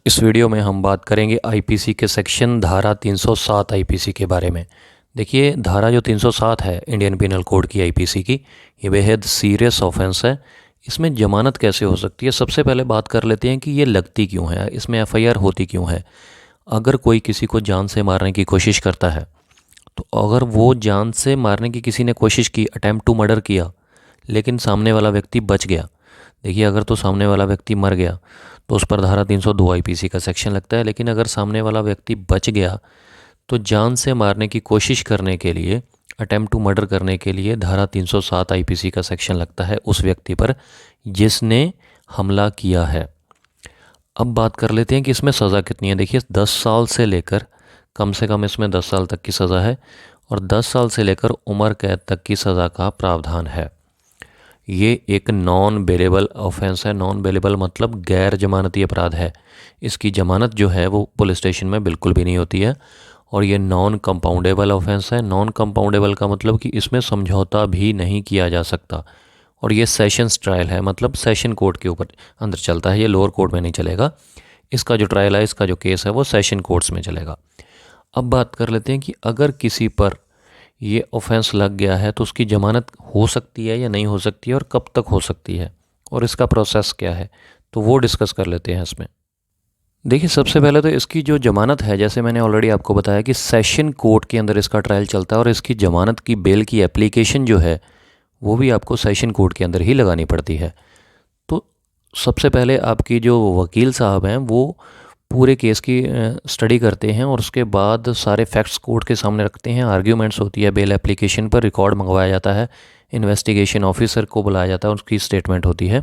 इस वीडियो में हम बात करेंगे आईपीसी के सेक्शन धारा 307 आईपीसी के बारे में। देखिए, धारा जो 307 है इंडियन पिनल कोड की आईपीसी की, ये बेहद सीरियस ऑफेंस है। इसमें जमानत कैसे हो सकती है, सबसे पहले बात कर लेते हैं कि ये लगती क्यों है, इसमें एफआईआर होती क्यों है। अगर कोई किसी को जान से मारने की कोशिश करता है, तो अगर वो जान से मारने की किसी ने कोशिश की, अटैम्प्ट टू मर्डर किया, लेकिन सामने वाला व्यक्ति बच गया। देखिए, अगर तो सामने वाला व्यक्ति मर गया तो उस पर धारा 302 आईपीसी का सेक्शन लगता है, लेकिन अगर सामने वाला व्यक्ति बच गया तो जान से मारने की कोशिश करने के लिए, अटेम्प्ट टू मर्डर करने के लिए धारा 307 आईपीसी का सेक्शन लगता है उस व्यक्ति पर जिसने हमला किया है। अब बात कर लेते हैं कि इसमें सज़ा कितनी है। देखिए, 10 साल से लेकर, कम से कम इसमें 10 साल तक की सज़ा है और 10 साल से लेकर उम्र कैद तक की सज़ा का प्रावधान है। ये एक नॉन बेलेबल ऑफेंस है। नॉन बेलेबल मतलब गैर जमानती अपराध है। इसकी जमानत जो है वो पुलिस स्टेशन में बिल्कुल भी नहीं होती है। और ये नॉन कंपाउंडेबल ऑफेंस है। नॉन कंपाउंडेबल का मतलब कि इसमें समझौता भी नहीं किया जा सकता। और ये सेशंस ट्रायल है, मतलब सेशन कोर्ट के ऊपर अंदर चलता है, ये लोअर कोर्ट में नहीं चलेगा। इसका जो ट्रायल है, इसका जो केस है वो सेशन कोर्ट्स में चलेगा। अब बात कर लेते हैं कि अगर किसी पर ये ऑफेंस लग गया है तो उसकी ज़मानत हो सकती है या नहीं हो सकती है, और कब तक हो सकती है, और इसका प्रोसेस क्या है, तो वो डिस्कस कर लेते हैं इसमें। देखिए, सबसे पहले तो इसकी जो ज़मानत है, जैसे मैंने ऑलरेडी आपको बताया कि सेशन कोर्ट के अंदर इसका ट्रायल चलता है और इसकी ज़मानत की बेल की एप्लीकेशन जो है वो भी आपको सेशन कोर्ट के अंदर ही लगानी पड़ती है। तो सबसे पहले आपकी जो वकील साहब हैं वो पूरे केस की स्टडी करते हैं और उसके बाद सारे फैक्ट्स कोर्ट के सामने रखते हैं। आर्ग्यूमेंट्स होती है, बेल एप्लीकेशन पर रिकॉर्ड मंगवाया जाता है, इन्वेस्टिगेशन ऑफिसर को बुलाया जाता है, उसकी स्टेटमेंट होती है।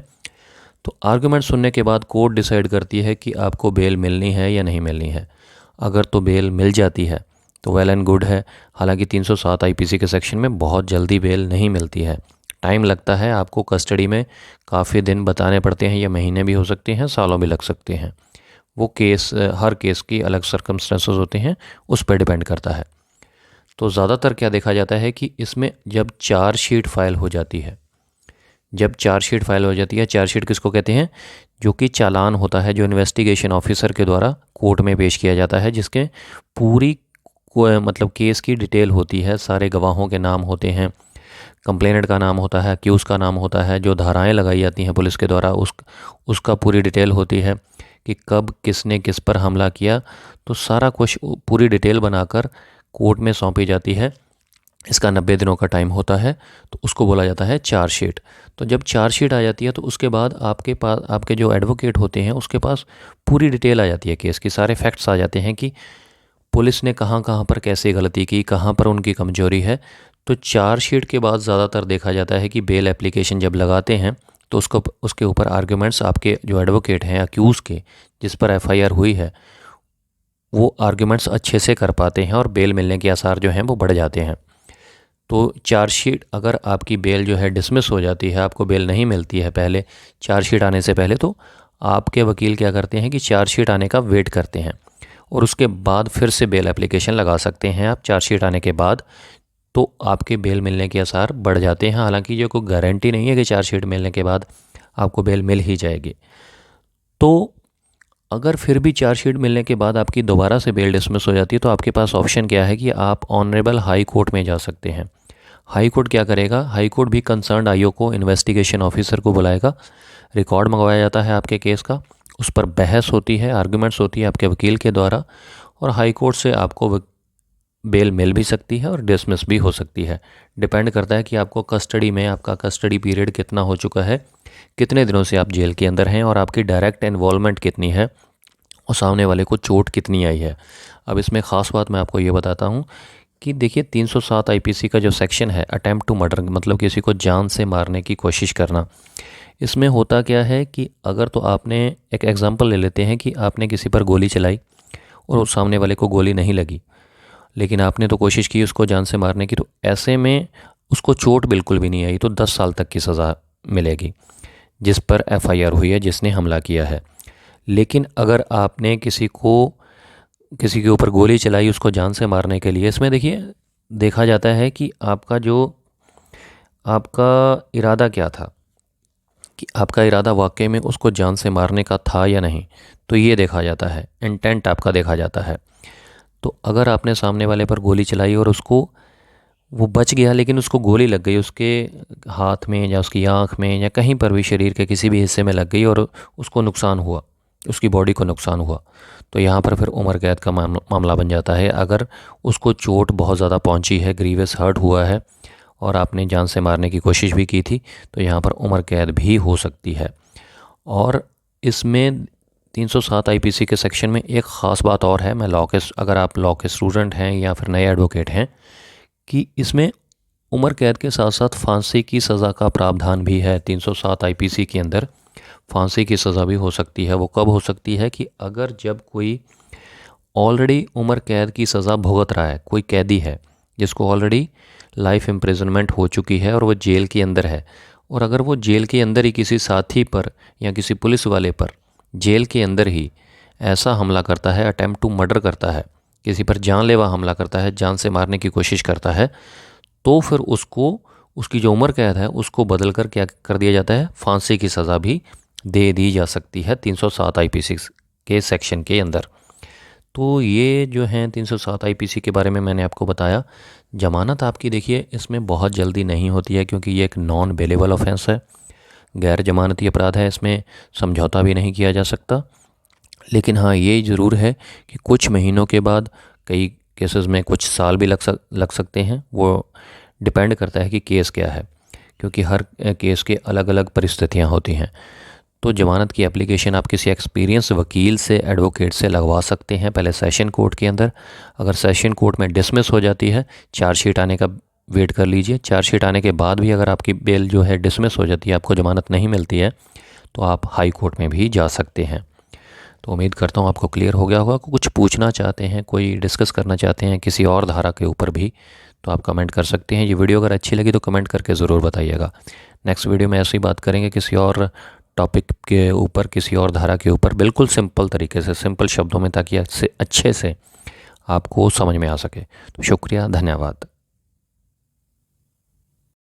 तो आर्ग्यूमेंट सुनने के बाद कोर्ट डिसाइड करती है कि आपको बेल मिलनी है या नहीं मिलनी है। अगर तो बेल मिल जाती है तो वेल एंड गुड है। हालांकि 307 आईपीसी के सेक्शन में बहुत जल्दी बेल नहीं मिलती है, टाइम लगता है। आपको कस्टडी में काफ़ी दिन बताने पड़ते हैं, या महीने भी हो सकते हैं, सालों भी लग सकते हैं। वो केस, हर केस की अलग सर्कमस्टेंसेस होते हैं, उस पर डिपेंड करता है। तो ज़्यादातर क्या देखा जाता है कि इसमें जब चार्जशीट फाइल हो जाती है, जब चार्जशीट फाइल हो जाती है, चार्जशीट किसको कहते हैं, जो कि चालान होता है जो इन्वेस्टिगेशन ऑफिसर के द्वारा कोर्ट में पेश किया जाता है, जिसके पूरी मतलब केस की डिटेल होती है, सारे गवाहों के नाम होते हैं, कंप्लेनेंट का नाम होता है, अक्यूज़ का नाम होता है, जो धाराएं लगाई जाती हैं पुलिस के द्वारा उसका पूरी डिटेल होती है कि कब किसने किस पर हमला किया। तो सारा कुछ पूरी डिटेल बनाकर कोर्ट में सौंपी जाती है। इसका 90 दिनों का टाइम होता है, तो उसको बोला जाता है चार्जशीट। तो जब चार्जशीट आ जाती है तो उसके बाद आपके पास, आपके जो एडवोकेट होते हैं उसके पास पूरी डिटेल आ जाती है केस की, सारे फैक्ट्स आ जाते हैं कि पुलिस ने कहाँ कहाँ पर कैसे गलती की, कहाँ पर उनकी कमजोरी है। तो चार्जशीट के बाद ज़्यादातर देखा जाता है कि बेल एप्लीकेशन जब लगाते हैं तो उसके ऊपर आर्ग्यूमेंट्स आपके जो एडवोकेट हैं अक्यूज़ के, जिस पर एफआईआर हुई है, वो आर्ग्यूमेंट्स अच्छे से कर पाते हैं और बेल मिलने के आसार जो हैं वो बढ़ जाते हैं। तो चार्जशीट, अगर आपकी बेल जो है डिसमिस हो जाती है, आपको बेल नहीं मिलती है पहले चार्जशीट आने से पहले, तो आपके वकील क्या करते हैं कि चार्जशीट आने का वेट करते हैं और उसके बाद फिर से बेल एप्लीकेशन लगा सकते हैं आप चार्जशीट आने के बाद। तो आपके बेल मिलने के आसार बढ़ जाते हैं। हालांकि ये कोई गारंटी नहीं है कि चार्जशीट मिलने के बाद आपको बेल मिल ही जाएगी। तो अगर फिर भी चार्जशीट मिलने के बाद आपकी दोबारा से बेल डिसमिस हो जाती है तो आपके पास ऑप्शन क्या है कि आप ऑनरेबल हाई कोर्ट में जा सकते हैं। हाई कोर्ट क्या करेगा, हाई कोर्ट भी कंसर्न्ड आईओ को, इन्वेस्टिगेशन ऑफिसर को बुलाएगा, रिकॉर्ड मंगवाया जाता है आपके केस का, उस पर बहस होती है, आर्गूमेंट्स होती है आपके वकील के द्वारा, और हाई कोर्ट से आपको बेल मिल भी सकती है और डिसमिस भी हो सकती है। डिपेंड करता है कि आपको कस्टडी में, आपका कस्टडी पीरियड कितना हो चुका है, कितने दिनों से आप जेल के अंदर हैं, और आपकी डायरेक्ट इन्वॉल्वमेंट कितनी है, और सामने वाले को चोट कितनी आई है। अब इसमें ख़ास बात मैं आपको ये बताता हूँ कि देखिए, 307 आईपीसी का जो सेक्शन है, अटेम्प्ट टू मर्डर, मतलब किसी को जान से मारने की कोशिश करना, इसमें होता क्या है कि अगर तो आपने, एक एग्जांपल ले लेते हैं कि आपने किसी पर गोली चलाई और उस सामने वाले को गोली नहीं लगी, लेकिन आपने तो कोशिश की उसको जान से मारने की, तो ऐसे में उसको चोट बिल्कुल भी नहीं आई तो 10 साल तक की सज़ा मिलेगी जिस पर एफआईआर हुई है, जिसने हमला किया है। लेकिन अगर आपने किसी के ऊपर गोली चलाई उसको जान से मारने के लिए, इसमें देखिए देखा जाता है कि आपका इरादा क्या था। कि आपका इरादा वाकई में उसको जान से मारने का था या नहीं। तो ये देखा जाता है, इंटेंट आपका देखा जाता है। तो अगर आपने सामने वाले पर गोली चलाई और उसको वो बच गया, लेकिन उसको गोली लग गई, उसके हाथ में या उसकी आँख में या कहीं पर भी शरीर के किसी भी हिस्से में लग गई और उसको नुकसान हुआ, उसकी बॉडी को नुकसान हुआ, तो यहाँ पर फिर उम्र कैद का मामला बन जाता है। अगर उसको चोट बहुत ज़्यादा पहुँची है, ग्रीवियस हर्ट हुआ है और आपने जान से मारने की कोशिश भी की थी, तो यहाँ पर उम्र कैद भी हो सकती है। और इसमें 307 आईपीसी के सेक्शन में एक ख़ास बात और है, मैं अगर आप लॉ के स्टूडेंट हैं या फिर नए एडवोकेट हैं, कि इसमें उम्र कैद के साथ साथ फांसी की सज़ा का प्रावधान भी है। 307 आईपीसी के अंदर फांसी की सज़ा भी हो सकती है। वो कब हो सकती है कि अगर जब कोई ऑलरेडी उम्र कैद की सज़ा भुगत रहा है, कोई कैदी है जिसको ऑलरेडी लाइफ इम्प्रिजनमेंट हो चुकी है और वो जेल के अंदर है, और अगर वो जेल के अंदर ही किसी साथी पर या किसी पुलिस वाले पर जेल के अंदर ही ऐसा हमला करता है, अटेम्प्ट टू मर्डर करता है, किसी पर जानलेवा हमला करता है, जान से मारने की कोशिश करता है, तो फिर उसको उसकी जो उम्र कैद है उसको बदल कर क्या कर दिया जाता है, फांसी की सज़ा भी दे दी जा सकती है 307 आईपीसी के सेक्शन के अंदर। तो ये जो हैं 307 आईपीसी के बारे में मैंने आपको बताया। ज़मानत आपकी देखिए इसमें बहुत जल्दी नहीं होती है, क्योंकि ये एक नॉन बेलेबल ऑफेंस है, गैर जमानती अपराध है, इसमें समझौता भी नहीं किया जा सकता। लेकिन हाँ, ये ज़रूर है कि कुछ महीनों के बाद, कई केसेस में कुछ साल भी लग सकते हैं। वो डिपेंड करता है कि केस क्या है, क्योंकि हर केस के अलग अलग परिस्थितियाँ होती हैं। तो ज़मानत की एप्लीकेशन आप किसी एक्सपीरियंस वकील से, एडवोकेट से लगवा सकते हैं, पहले सेशन कोर्ट के अंदर। अगर सेशन कोर्ट में डिसमिस हो जाती है, चार्जशीट आने का वेट कर लीजिए। चार्जशीट आने के बाद भी अगर आपकी बेल जो है डिसमिस हो जाती है, आपको ज़मानत नहीं मिलती है, तो आप हाई कोर्ट में भी जा सकते हैं। तो उम्मीद करता हूँ आपको क्लियर हो गया होगा। कुछ पूछना चाहते हैं, कोई डिस्कस करना चाहते हैं किसी और धारा के ऊपर भी, तो आप कमेंट कर सकते हैं। ये वीडियो अगर अच्छी लगी तो कमेंट करके ज़रूर बताइएगा। नेक्स्ट वीडियो में ऐसी बात करेंगे किसी और टॉपिक के ऊपर, किसी और धारा के ऊपर, बिल्कुल सिंपल तरीके से, सिंपल शब्दों में, ताकि अच्छे से आपको समझ में आ सके। तो शुक्रिया, धन्यवाद।